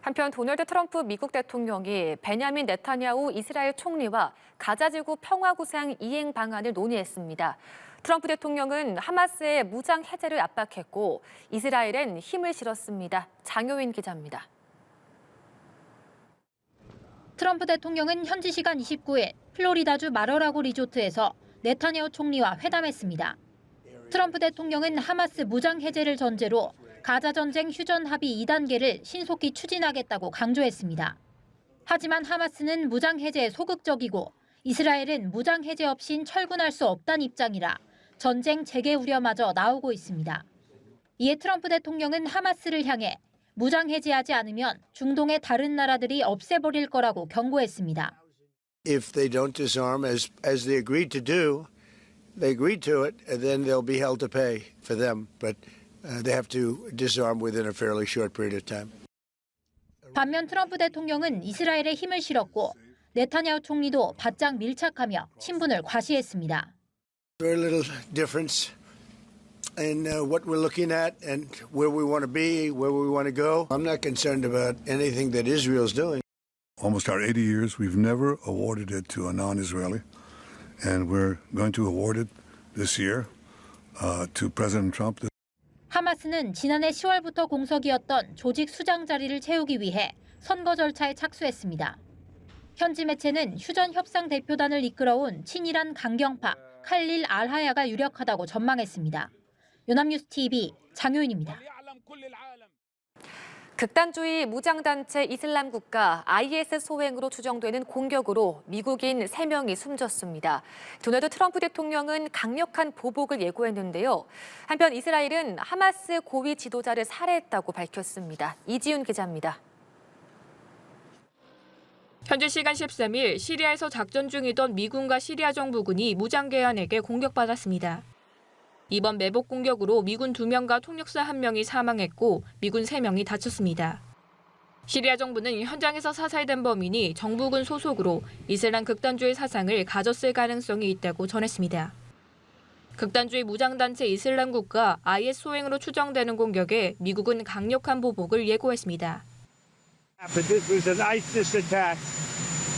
한편 도널드 트럼프 미국 대통령이 베냐민 네타냐후 이스라엘 총리와 가자지구 평화구상 이행 방안을 논의했습니다. 트럼프 대통령은 하마스의 무장 해제를 압박했고 이스라엘엔 힘을 실었습니다. 장효인 기자입니다. 트럼프 대통령은 현지 시간 29일 플로리다주 마러라고 리조트에서 네타냐후 총리와 회담했습니다. 트럼프 대통령은 하마스 무장 해제를 전제로 가자 전쟁 휴전 합의 2단계를 신속히 추진하겠다고 강조했습니다. 하지만 하마스는 무장 해제에 소극적이고 이스라엘은 무장 해제 없인 철군할 수 없다는 입장이라 전쟁 재개 우려마저 나오고 있습니다. 이에 트럼프 대통령은 하마스를 향해 무장 해제하지 않으면 중동의 다른 나라들이 없애버릴 거라고 경고했습니다. If they don't disarm as they agreed to do, they agreed to it, and then they'll be held to pay for them. But they have to disarm within a fairly short period of time. 반면 트럼프 대통령은 이스라엘에 힘을 실었고 네타냐후 총리도 바짝 밀착하며 친분을 과시했습니다. Very little difference in what we're looking at and where we want to be, where we want to go. I'm not concerned about anything that Israel's doing. Almost our 80 years, we've never awarded it to a non-Israeli, and we're going to award it this year to President Trump. 하마스는 지난해 10월부터 공석이었던 조직 수장 자리를 채우기 위해 선거 절차에 착수했습니다. 현지 매체는 휴전 협상 대표단을 이끌어온 친이란 강경파 칼릴 알하야가 유력하다고 전망했습니다. 연합뉴스 TV 장효인입니다. 극단주의 무장단체 이슬람 국가 IS 소행으로 추정되는 공격으로 미국인 3명이 숨졌습니다. 도널드 트럼프 대통령은 강력한 보복을 예고했는데요. 한편 이스라엘은 하마스 고위 지도자를 살해했다고 밝혔습니다. 이지훈 기자입니다. 현지 시간 13일 시리아에서 작전 중이던 미군과 시리아 정부군이 무장괴한에게 공격받았습니다. 이번 매복 공격으로 미군 2명과 통역사 1명이 사망했고 미군 3명이 다쳤습니다. 시리아 정부는 현장에서 사살된 범인이 정부군 소속으로 이슬람 극단주의 사상을 가졌을 가능성이 있다고 전했습니다. 극단주의 무장단체 이슬람 국가 IS 소행으로 추정되는 공격에 미국은 강력한 보복을 예고했습니다. This was an ISIS attack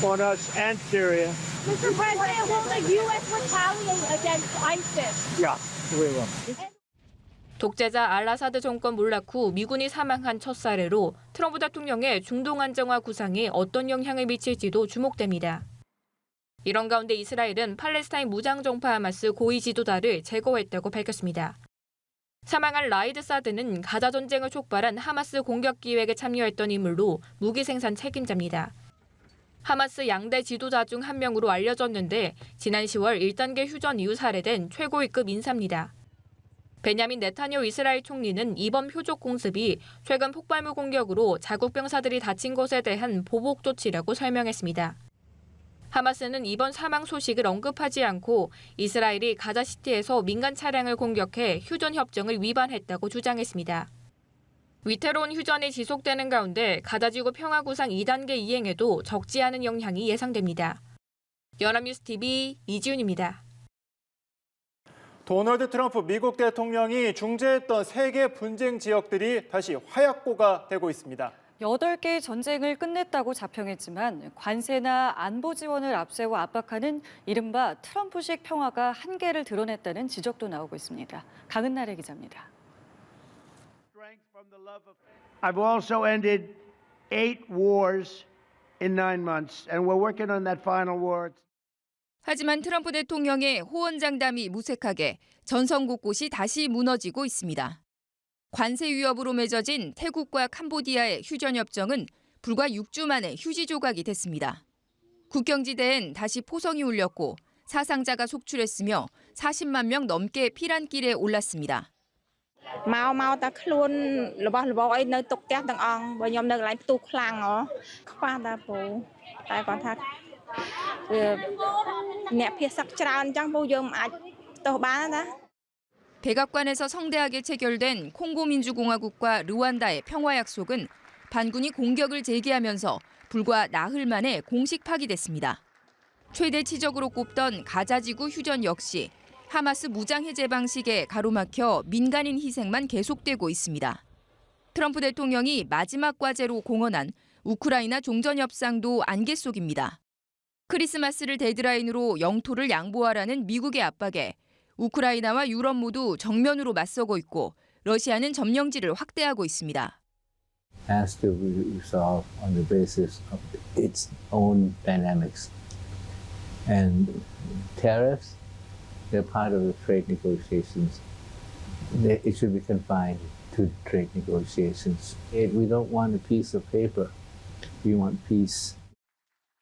on us and Syria. Mr. President, will the U.S. retaliate against ISIS? Yeah, we will. 독재자 알아사드 정권 몰락 후 미군이 사망한 첫 사례로 트럼프 대통령의 중동 안정화 구상에 어떤 영향을 미칠지도 주목됩니다. 이런 가운데 이스라엘은 팔레스타인 무장정파 하마스 고위 지도자를 제거했다고 밝혔습니다. 사망한 라이드 사드는 가자 전쟁을 촉발한 하마스 공격 기획에 참여했던 인물로 무기 생산 책임자입니다. 하마스 양대 지도자 중 한 명으로 알려졌는데 지난 10월 1단계 휴전 이후 살해된 최고위급 인사입니다. 베냐민 네타냐후 이스라엘 총리는 이번 표적 공습이 최근 폭발물 공격으로 자국 병사들이 다친 것에 대한 보복 조치라고 설명했습니다. 하마스는 이번 사망 소식을 언급하지 않고 이스라엘이 가자시티에서 민간 차량을 공격해 휴전 협정을 위반했다고 주장했습니다. 위태로운 휴전이 지속되는 가운데 가자지구 평화구상 2단계 이행에도 적지 않은 영향이 예상됩니다. 연합뉴스 TV 이지훈입니다. 도널드 트럼프 미국 대통령이 중재했던 세계 분쟁 지역들이 다시 화약고가 되고 있습니다. 8개의 전쟁을 끝냈다고 자평했지만 관세나 안보 지원을 앞세워 압박하는 이른바 트럼프식 평화가 한계를 드러냈다는 지적도 나오고 있습니다. 강은나래 기자입니다. I've also ended 8 wars in 9 months, and we're working on that final war. 하지만 트럼프 대통령의 호언장담이 무색하게 전선 곳곳이 다시 무너지고 있습니다. 관세 위협으로 맺어진 태국과 캄보디아의 휴전협정은 불과 6주 만에 휴지 조각이 됐습니다. 국경지대엔 다시 포성이 울렸고 사상자가 속출했으며 40만 명 넘게 피난길에 올랐습니다. mau taខ្លួនរបស់របរអីនៅទុកផ្ទះទាំងអង្គបើខ្ញុំនៅកន្លែងផ្ទុះខ្លាំងខ្វះតាពូតែគាត់ថាអ្នកភៀសសឹកច្រើនអញ្ចឹងពូយើងមិនអាចផ្ទុះបានណា 백악관에서 성대하게 체결된 콩고민주공화국과 르완다의 평화약속은 반군이 공격을 재개하면서 불과 나흘 만에 공식 파기됐습니다. 최대 치적으로 꼽던 가자지구 휴전 역시 하마스 무장 해제 방식에 가로막혀 민간인 희생만 계속되고 있습니다. 트럼프 대통령이 마지막 과제로 공언한 우크라이나 종전 협상도 안개 속입니다. 크리스마스를 데드라인으로 영토를 양보하라는 미국의 압박에 우크라이나와 유럽 모두 정면으로 맞서고 있고 러시아는 점령지를 확대하고 있습니다. Has to be resolved on the basis of its own dynamics. And tariffs, they're part of the trade negotiations. It should be confined to trade negotiations. We don't want a piece of paper. We want peace.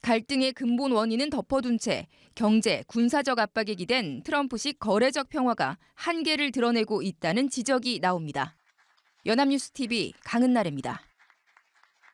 갈등의 근본 원인은 덮어둔 채 경제, 군사적 압박에 기댄 트럼프식 거래적 평화가 한계를 드러내고 있다는 지적이 나옵니다. 연합뉴스 TV 강은나래입니다.